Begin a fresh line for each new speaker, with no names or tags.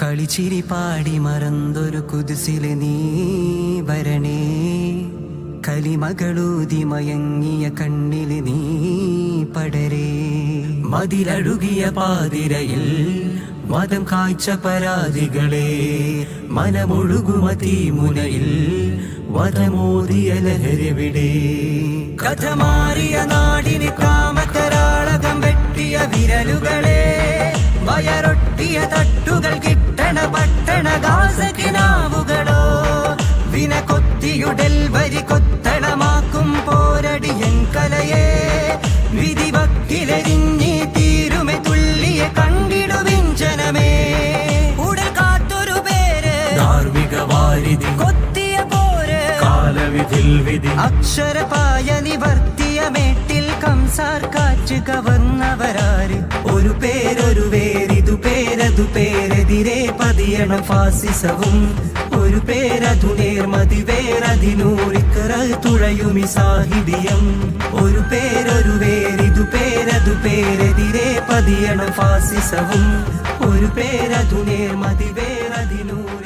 കളിച്ചിരി പാടി മറന്നൊരു കുതിസില് നീ വരണേ, കലിമകളൂതി മയങ്ങിയ കണ്ണില് നീ പടരേ. മതിലഴുകിയ പാതിരയിൽ മതം കാഴ്ച പരാതികളെ, മനമൊഴുകുമതി മുനയിൽ വധമോദിയ ലഹരിവിടെ. കഥ മാറിയ നാടിന് കാമകരാളകം വെട്ടിയ വിരലുകളെ, വയറൊട്ടിയ തട്ടുകൾ കിട്ടണ പട്ടണ ഗാസകിനാവുകളോ, വിന കൊത്തിയുടൽ വരി കൊത്തണമാക്കും പോരടിയൻ കലയെ, വിധി വക്കിലെരിഞ്ഞി തീരുമെ തുള്ളിയ കണ്ടിടുവിൻ ജനമേ. ഉടൽ കാത്തൊരു പേര് ധാർമ്മിക വാരിധി, കൊത്തിയ പോര് കാലവിധിൽ വിധി, അക്ഷരപായ നിവർത്തിയ മേട്ടിൽ കംസാർ കാറ്റ് കവർന്നവരാര്. ഒരു പേരൊരു വേരിതു പേരതു പേരെതിരെ പതിയണം ഫാസിസവും, ഒരു പേരതു നേർമതി വേറതിനൂറിക്കറ തുഴയുമി സാഹിബിയം. ഒരു പേരൊരു വേരിതു പേരതു പേരെതിരെ പതിയണം ഫാസിസവും, ഒരു പേരതു നേർമതി വേറതിനൂറി